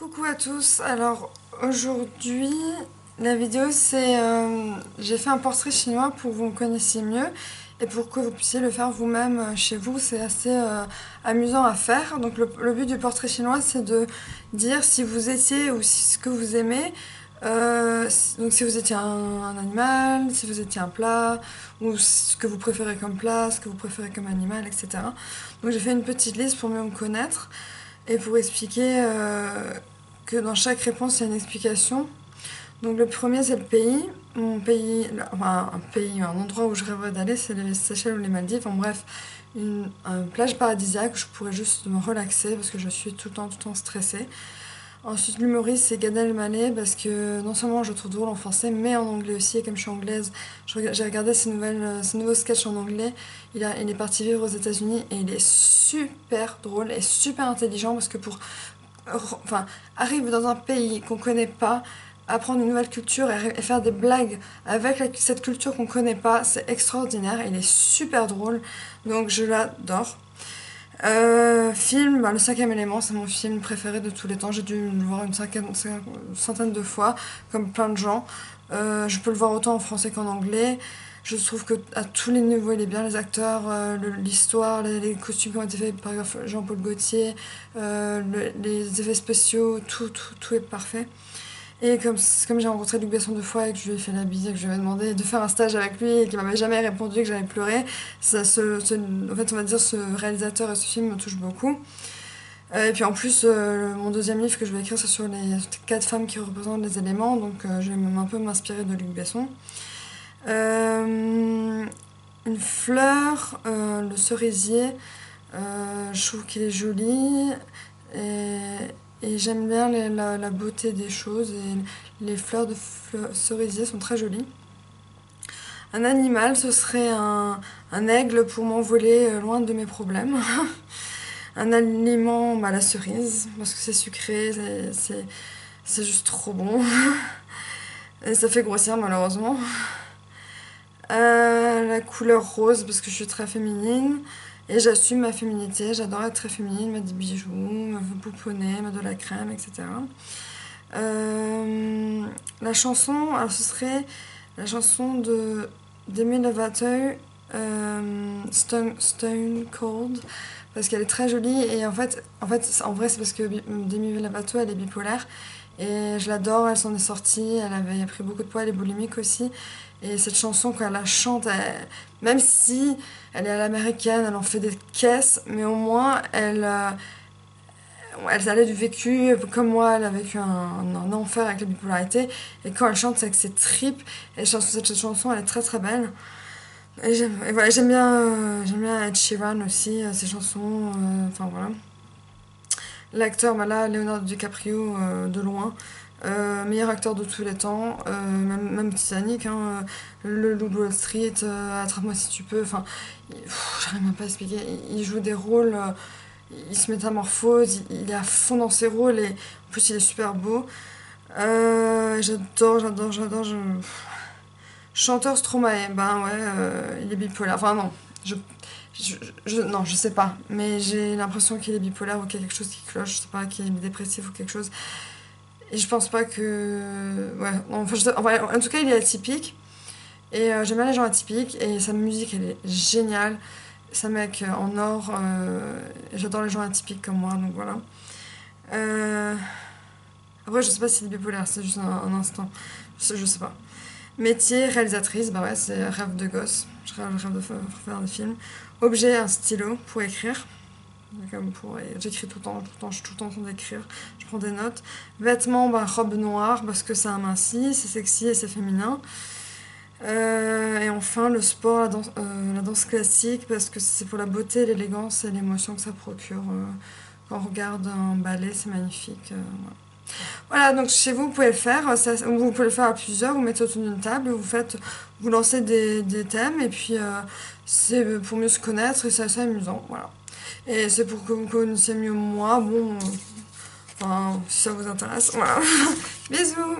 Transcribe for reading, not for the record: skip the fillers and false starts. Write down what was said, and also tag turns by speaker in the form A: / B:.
A: Coucou à tous, alors aujourd'hui la vidéo c'est j'ai fait un portrait chinois pour que vous me connaissiez mieux et pour que vous puissiez le faire vous-même chez vous, c'est assez amusant à faire. Donc le but du portrait chinois c'est de dire si vous étiez ou ce que vous aimez, donc si vous étiez un animal, si vous étiez un plat, ou ce que vous préférez comme plat, ce que vous préférez comme animal, etc. Donc j'ai fait une petite liste pour mieux me connaître. Et pour expliquer que dans chaque réponse, il y a une explication. Donc le premier, c'est le pays. Mon pays, enfin un pays, un endroit où je rêverais d'aller, c'est les Seychelles ou les Maldives. En bref, une plage paradisiaque où je pourrais juste me relaxer parce que je suis tout le temps stressée. Ensuite, l'humoriste, c'est Gad Elmaleh parce que non seulement je le trouve drôle en français, mais en anglais aussi. Et comme je suis anglaise, j'ai regardé ses nouveaux sketchs en anglais. Il est parti vivre aux États-Unis et il est super drôle et super intelligent parce que enfin, arrive dans un pays qu'on connaît pas, apprendre une nouvelle culture et faire des blagues avec cette culture qu'on connaît pas, c'est extraordinaire. Il est super drôle, donc je l'adore. Film, Le Cinquième Élément, c'est mon film préféré de tous les temps. J'ai dû le voir une centaine de fois, comme plein de gens. Je peux le voir autant en français qu'en anglais. Je trouve que à tous les niveaux, il est bien. Les acteurs, l'histoire, les costumes qui ont été faits par Jean-Paul Gaultier, les effets spéciaux, tout est parfait. Et comme j'ai rencontré Luc Besson 2 fois et que je lui ai fait la bise et que je lui avais demandé de faire un stage avec lui et qu'il m'avait jamais répondu et que j'avais pleuré, en fait, on va dire, ce réalisateur et ce film me touchent beaucoup. Et puis en plus, mon deuxième livre que je vais écrire, c'est sur les 4 femmes qui représentent les éléments, donc je vais un peu m'inspirer de Luc Besson. Une fleur, le cerisier, je trouve qu'il est joli. Et, et j'aime bien la beauté des choses et les fleurs de cerisier sont très jolies. Un animal, ce serait un aigle pour m'envoler loin de mes problèmes. Un aliment, la cerise, parce que c'est sucré, c'est juste trop bon. Et ça fait grossir malheureusement. La couleur rose, parce que je suis très féminine. Et j'assume ma féminité, j'adore être très féminine, mettre des bijoux, me pouponner, mettre de la crème, etc. La chanson, alors ce serait la chanson de Demi Lovato, Stone Cold, parce qu'elle est très jolie et en vrai c'est parce que Demi Lovato elle est bipolaire et je l'adore, elle s'en est sortie, elle avait pris beaucoup de poids, elle est boulimique aussi et cette chanson quand elle la chante, même si elle est à l'américaine, elle en fait des caisses, mais au moins elle a du vécu, comme moi, elle a vécu un enfer avec la bipolarité. Et quand elle chante, c'est avec ses tripes. Et cette chanson, elle est très belle. Et voilà, j'aime bien Ed Sheeran aussi, ses chansons. Enfin voilà. L'acteur, là, Leonardo DiCaprio, de loin. Meilleur acteur de tous les temps, même Titanic, hein, le Loup de Wall Street, Attrape-moi si tu peux. Enfin, j'arrive même pas à expliquer. Il joue des rôles. Il se métamorphose, il est à fond dans ses rôles et en plus il est super beau. J'adore. Chanteur Stromae, ben ouais, il est bipolaire. Enfin non, non, je sais pas, mais j'ai l'impression qu'il est bipolaire ou qu'il y a quelque chose qui cloche, je sais pas, qu'il est dépressif ou quelque chose. Et je pense pas que. Ouais, non, en tout cas, il est atypique. Et j'aime bien les gens atypiques et sa musique elle est géniale. C'est un mec en or. J'adore les gens atypiques comme moi, donc voilà. Euh, Après, je sais pas s'il est bipolaire, c'est juste un instant. Je sais pas. Métier, réalisatrice, bah ouais, c'est rêve de gosse. Je rêve de faire des films. Objet, un stylo pour écrire. J'écris je suis tout le temps en train d'écrire. Je prends des notes. Vêtements, robe noire parce que ça amincit, c'est sexy et c'est féminin. Et enfin, le sport, la danse classique, parce que c'est pour la beauté, l'élégance et l'émotion que ça procure. Quand on regarde un ballet, c'est magnifique. Voilà, donc chez vous, vous pouvez le faire. Vous pouvez le faire à plusieurs. Vous mettez autour d'une table, vous lancez des thèmes, et puis c'est pour mieux se connaître et c'est assez amusant. Voilà. Et c'est pour que vous connaissiez mieux moi. Bon, enfin, si ça vous intéresse. Voilà. Bisous!